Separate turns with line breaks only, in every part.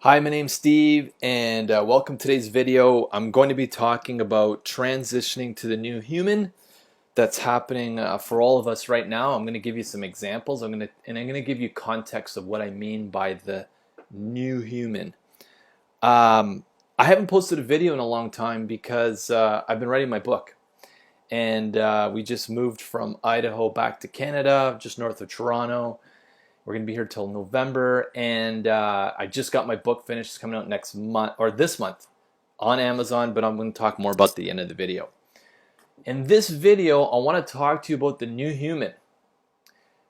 Hi, my name's Steve, and welcome to today's video. I'm going to be talking about transitioning to the new human that's happening for all of us right now. I'm going to give you some examples. I'm going to give you context of what I mean by the new human. I haven't posted a video in a long time because I've been writing my book, and we just moved from Idaho back to Canada, just north of Toronto. We're going to be here till November, and I just got my book finished. It's coming out next month, or this month, on Amazon, but I'm going to talk more about the end of the video. In this video, I want to talk to you about the new human.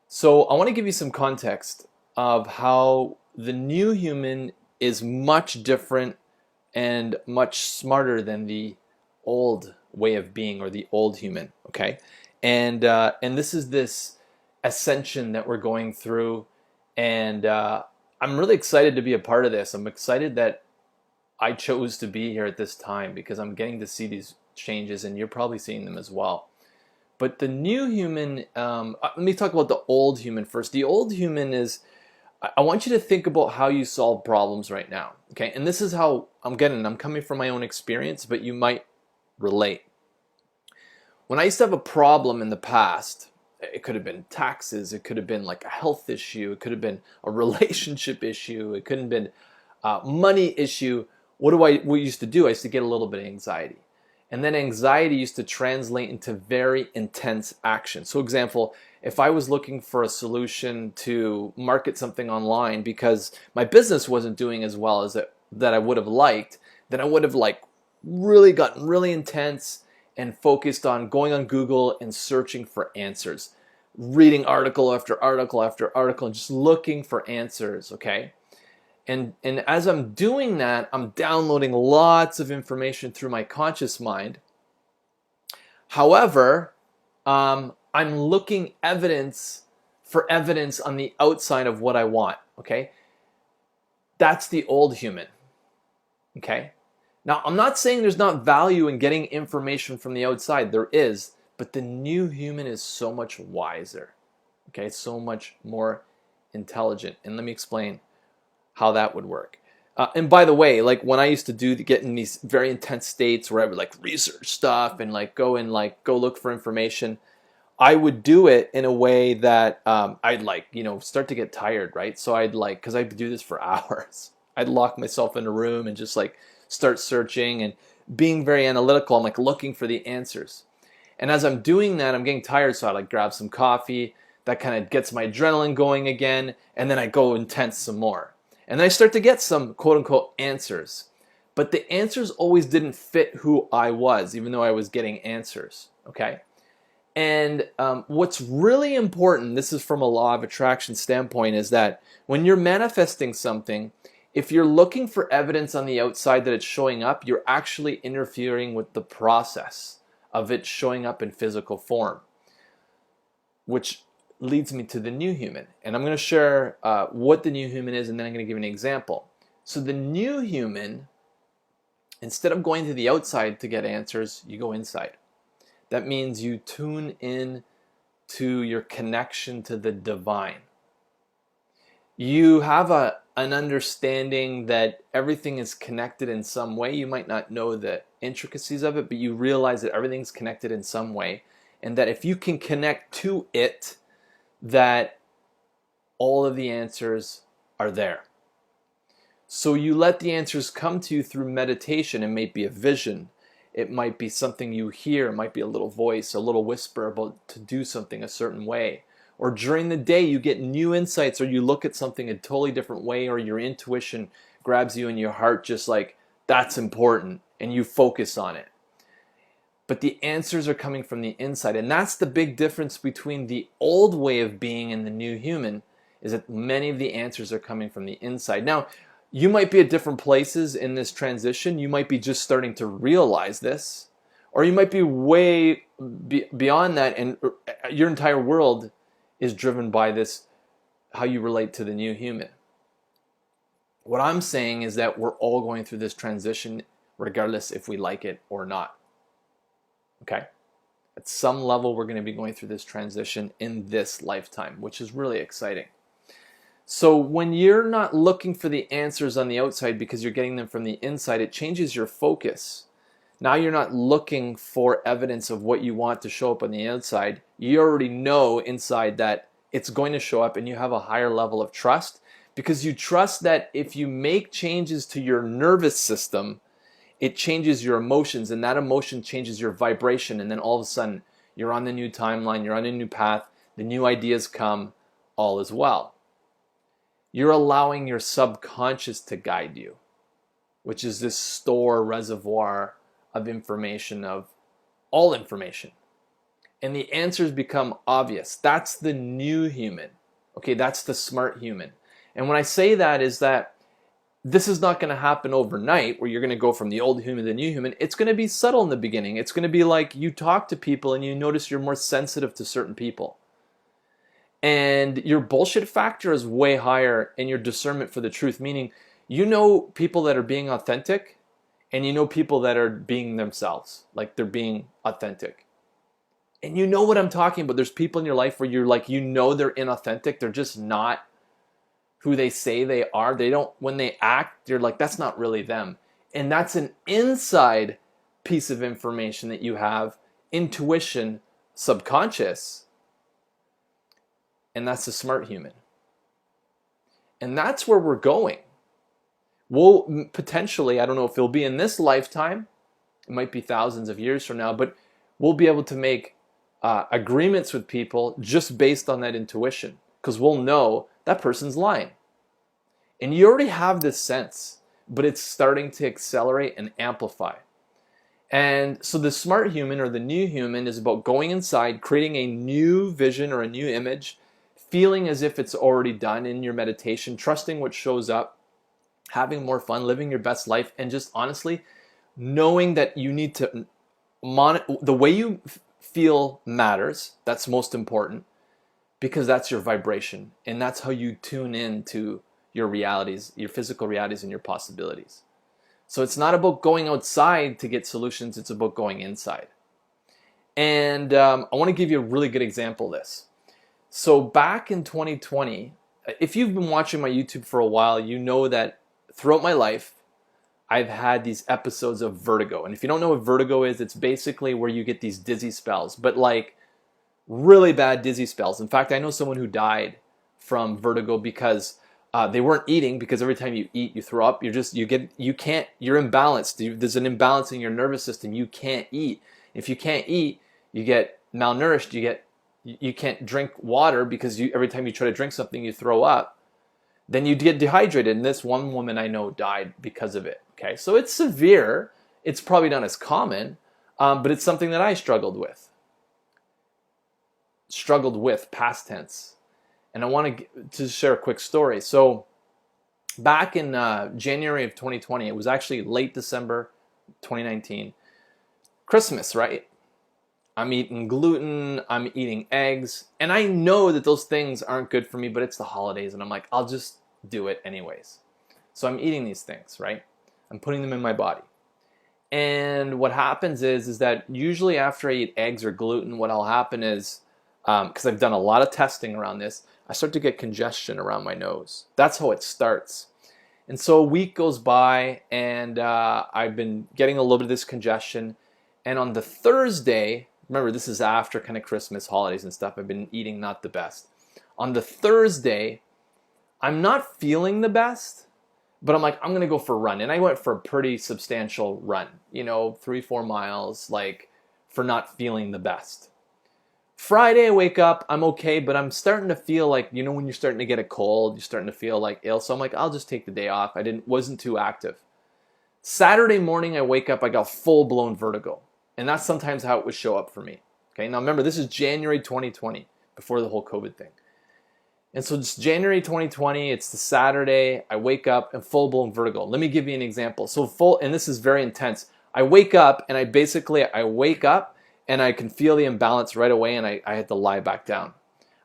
So I want to give you some context of how the new human is much different and much smarter than the old way of being or the old human, okay? And this is this ascension that we're going through, and I'm really excited to be a part of this. I'm excited that I chose to be here at this time because I'm getting to see these changes, and you're probably seeing them as well. But the new human, let me talk about the old human first. The old human is, I want you to think about how you solve problems right now, okay? And this is how I'm coming from my own experience, but you might relate. When I used to have a problem in the past, it could have been taxes, it could have been like a health issue, it could have been a relationship issue, it could have been a money issue. What I used to do? I used to get a little bit of anxiety. And then anxiety used to translate into very intense action. So example, if I was looking for a solution to market something online because my business wasn't doing as well as that I would have liked, then I would have really gotten really intense and focused on going on Google and searching for answers, reading article after article after article, and just looking for answers, okay? And as I'm doing that, I'm downloading lots of information through my conscious mind. However, I'm looking for evidence on the outside of what I want, okay? That's the old human, okay? Now, I'm not saying there's not value in getting information from the outside. There is, but the new human is so much wiser, okay? So much more intelligent. And let me explain how that would work. And by the way, like when I used to get in these very intense states where I would like research stuff and go look for information, I would do it in a way that I'd start to get tired, right? So because I'd do this for hours. I'd lock myself in a room and just start searching and being very analytical. I'm looking for the answers. And as I'm doing that, I'm getting tired, so I grab some coffee. That kind of gets my adrenaline going again, and then I go intense some more. And then I start to get some quote unquote answers. But the answers always didn't fit who I was, even though I was getting answers, okay? And what's really important, this is from a law of attraction standpoint, is that when you're manifesting something, if you're looking for evidence on the outside that it's showing up, you're actually interfering with the process of it showing up in physical form, which leads me to the new human. And I'm going to share what the new human is, and then I'm going to give an example. So the new human, instead of going to the outside to get answers, you go inside. That means you tune in to your connection to the divine. You have an understanding that everything is connected in some way. You might not know the intricacies of it, but you realize that everything's connected in some way, and that if you can connect to it, that all of the answers are there. So you let the answers come to you through meditation. It may be a vision. It might be something you hear. It might be a little voice, a little whisper about to do something a certain way. Or during the day, you get new insights, or you look at something a totally different way, or your intuition grabs you in your heart just that's important, and you focus on it. But the answers are coming from the inside. And that's the big difference between the old way of being and the new human, is that many of the answers are coming from the inside. Now, you might be at different places in this transition. You might be just starting to realize this, or you might be way beyond that, and your entire world is driven by this, how you relate to the new human. What I'm saying is that we're all going through this transition regardless if we like it or not. Okay? At some level, we're going to be going through this transition in this lifetime, which is really exciting. So when you're not looking for the answers on the outside because you're getting them from the inside, it changes your focus. Now you're not looking for evidence of what you want to show up on the outside. You already know inside that it's going to show up, and you have a higher level of trust because you trust that if you make changes to your nervous system, it changes your emotions, and that emotion changes your vibration, and then all of a sudden you're on the new timeline, you're on a new path, the new ideas come, all is well. You're allowing your subconscious to guide you, which is this store reservoir of information, of all information. And the answers become obvious. That's the new human. Okay, that's the smart human. And when I say that is that this is not going to happen overnight where you're going to go from the old human to the new human. It's going to be subtle in the beginning. It's going to be like you talk to people and you notice you're more sensitive to certain people. And your bullshit factor is way higher in your discernment for the truth, meaning you know people that are being authentic and you know people that are being themselves, like they're being authentic. And you know what I'm talking about. There's people in your life where you're like, you know they're inauthentic. They're just not who they say they are. They don't, when they act, you're like, that's not really them. And that's an inside piece of information that you have, intuition, subconscious. And that's the smart human. And that's where we're going. We'll potentially, I don't know if it'll be in this lifetime, it might be thousands of years from now, but we'll be able to make agreements with people just based on that intuition, because we'll know that person's lying. And you already have this sense, but it's starting to accelerate and amplify. And so the smart human or the new human is about going inside, creating a new vision or a new image, feeling as if it's already done in your meditation, trusting what shows up, having more fun, living your best life, and just honestly knowing that you need to the way you feel matters. That's most important, because that's your vibration, and that's how you tune in to your realities, your physical realities, and your possibilities. So it's not about going outside to get solutions, it's about going inside. And I want to give you a really good example of this. So back in 2020, if you've been watching my YouTube for a while, you know that throughout my life, I've had these episodes of vertigo. And if you don't know what vertigo is, it's basically where you get these dizzy spells, but like really bad dizzy spells. In fact, I know someone who died from vertigo because they weren't eating, because every time you eat, you throw up. You're imbalanced. There's an imbalance in your nervous system. You can't eat. If you can't eat, you get malnourished. You can't drink water because every time you try to drink something, you throw up. Then you get dehydrated, and this one woman I know died because of it. Okay, so it's severe. It's probably not as common, but it's something that I struggled with. Past tense. And I want to share a quick story. So back in January of 2020, it was actually late December 2019, Christmas, right? I'm eating gluten, I'm eating eggs, and I know that those things aren't good for me, but it's the holidays, and I'm like, I'll just do it anyways. So I'm eating these things, right? I'm putting them in my body. And what happens is that usually after I eat eggs or gluten, what'll happen is, because I've done a lot of testing around this, I start to get congestion around my nose. That's how it starts. And so a week goes by, and I've been getting a little bit of this congestion. And on the Thursday, remember this is after kind of Christmas, holidays and stuff, I've been eating not the best. On the Thursday, I'm not feeling the best, but I'm like, I'm going to go for a run. And I went for a pretty substantial run, 3-4 miles, like for not feeling the best. Friday, I wake up, I'm okay, but I'm starting to feel like, when you're starting to get a cold, you're starting to feel like ill. So I'm like, I'll just take the day off. Wasn't too active. Saturday morning, I wake up, I got full-blown vertigo. And that's sometimes how it would show up for me. Okay, now remember, this is January 2020, before the whole COVID thing. And so it's January 2020, it's the Saturday, I wake up and full-blown vertigo. Let me give you an example. And this is very intense. I wake up and I wake up and I can feel the imbalance right away, and I had to lie back down.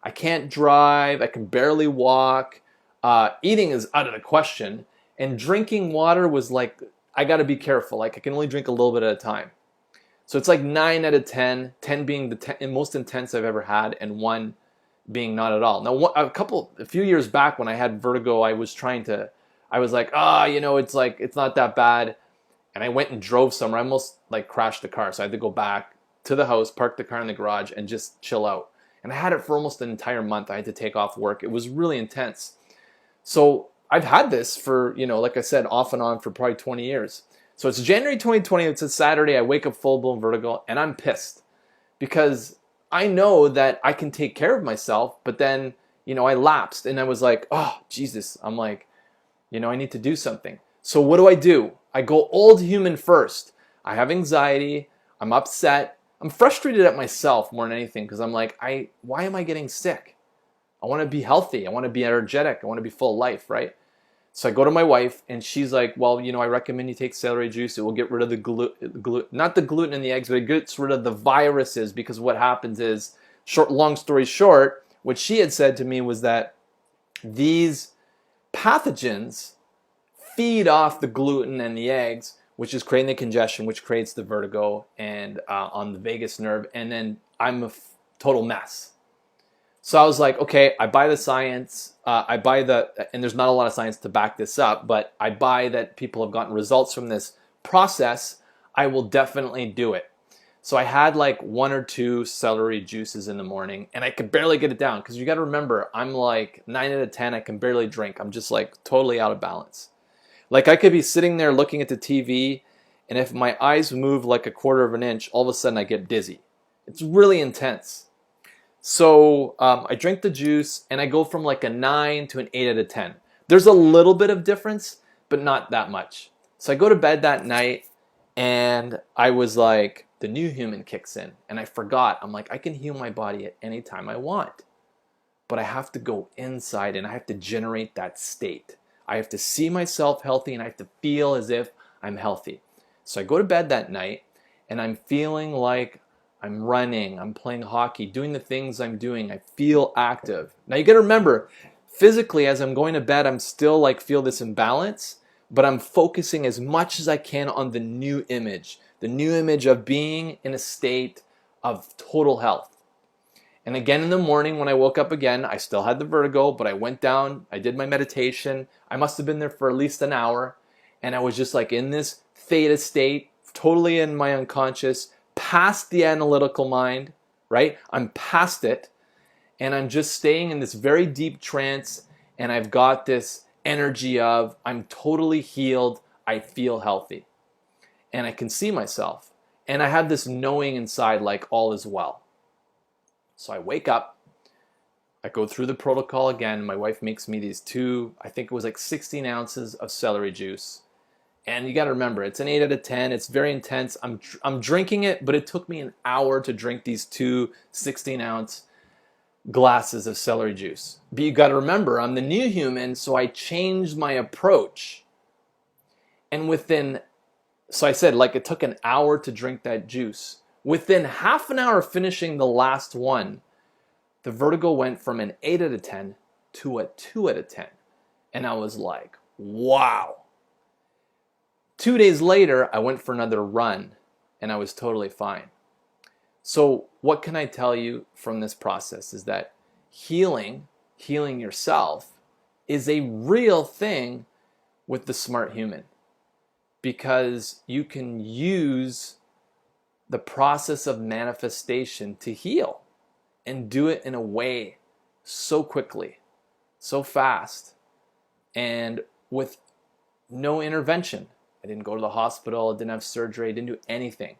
I can't drive, I can barely walk. Eating is out of the question. And drinking water was like, I gotta be careful. Like I can only drink a little bit at a time. So it's like 9 out of 10, 10 being the most intense I've ever had, and 1 being not at all. Now, a few years back when I had vertigo, I was like, it's not that bad. And I went and drove somewhere. I almost like crashed the car. So I had to go back to the house, park the car in the garage, and just chill out. And I had it for almost an entire month. I had to take off work. It was really intense. So I've had this for, like I said, off and on for probably 20 years. So it's January 2020. It's a Saturday. I wake up full-blown vertigo, and I'm pissed because I know that I can take care of myself, but then, I lapsed, and I was like, oh, Jesus. I'm like, I need to do something. So what do? I go old human first. I have anxiety. I'm upset. I'm frustrated at myself more than anything because I'm like, why am I getting sick? I want to be healthy. I want to be energetic. I want to be full of life, right? So I go to my wife, and she's like, well, I recommend you take celery juice. It will get rid of the not the gluten in the eggs, but it gets rid of the viruses, because what happens is, long story short, what she had said to me was that these pathogens feed off the gluten and the eggs, which is creating the congestion, which creates the vertigo and on the vagus nerve, and then I'm a total mess. So I was like, okay, I buy the science, and there's not a lot of science to back this up, but I buy that people have gotten results from this process. I will definitely do it. So I had like 1 or 2 celery juices in the morning, and I could barely get it down, because you got to remember, I'm like 9 out of 10, I can barely drink. I'm just like totally out of balance. Like I could be sitting there looking at the TV, and if my eyes move like a quarter of an inch, all of a sudden I get dizzy. It's really intense. So I drink the juice, and I go from like a 9 to an 8 out of 10. There's a little bit of difference, but not that much. So I go to bed that night, and I was like, the new human kicks in, and I forgot. I'm like, I can heal my body at any time I want, but I have to go inside, and I have to generate that state. I have to see myself healthy, and I have to feel as if I'm healthy. So I go to bed that night, and I'm feeling like I'm running, I'm playing hockey, doing the things I'm doing. I feel active. Now you got to remember, physically as I'm going to bed, I'm still like feel this imbalance, but I'm focusing as much as I can on the new image of being in a state of total health. And again in the morning when I woke up again, I still had the vertigo, but I went down, I did my meditation. I must have been there for at least an hour, and I was just like in this theta state, totally in my unconscious, past the analytical mind, right? I'm past it, and I'm just staying in this very deep trance, and I've got this energy of I'm totally healed, I feel healthy, and I can see myself, and I have this knowing inside like all is well. So I wake up, I go through the protocol again. My wife makes me these 2, I think it was like 16 ounces of celery juice. And you got to remember, it's an 8 out of 10. It's very intense. I'm drinking it, but it took me an hour to drink these 2 16-ounce glasses of celery juice. But you got to remember, I'm the new human, so I changed my approach. And so I said, like it took an hour to drink that juice. Within half an hour of finishing the last one, the vertigo went from an 8 out of 10 to a 2 out of 10. And I was like, wow. 2 days later, I went for another run, and I was totally fine. So what can I tell you from this process is that healing yourself, is a real thing with the smart human, because you can use the process of manifestation to heal and do it in a way so quickly, so fast, and with no intervention. I didn't go to the hospital, I didn't have surgery, I didn't do anything.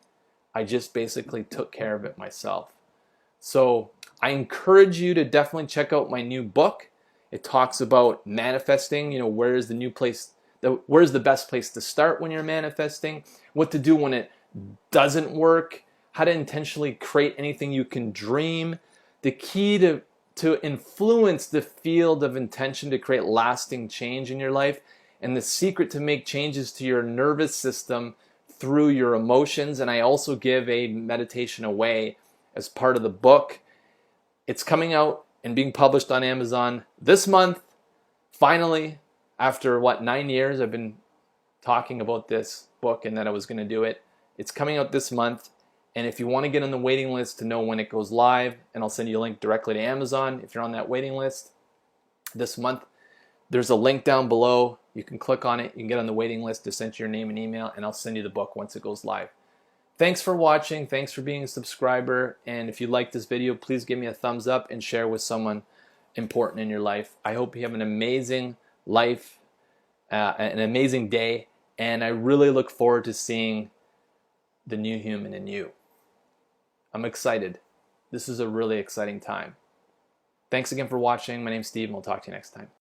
I just basically took care of it myself. So I encourage you to definitely check out my new book. It talks about manifesting, where's the best place to start when you're manifesting, what to do when it doesn't work, how to intentionally create anything you can dream, the key to influence the field of intention to create lasting change in your life, and the secret to make changes to your nervous system through your emotions. And I also give a meditation away as part of the book. It's coming out and being published on Amazon this month. Finally, after 9 years, I've been talking about this book and that I was going to do it. It's coming out this month, And if you want to get on the waiting list to know when it goes live, and I'll send you a link directly to Amazon if you're on that waiting list this month, there's a link down below. You can click on it. You can get on the waiting list to send your name and email, and I'll send you the book once it goes live. Thanks for watching. Thanks for being a subscriber. And if you like this video, please give me a thumbs up and share with someone important in your life. I hope you have an amazing life, an amazing day, and I really look forward to seeing the new human in you. I'm excited. This is a really exciting time. Thanks again for watching. My name's Steve, and we'll talk to you next time.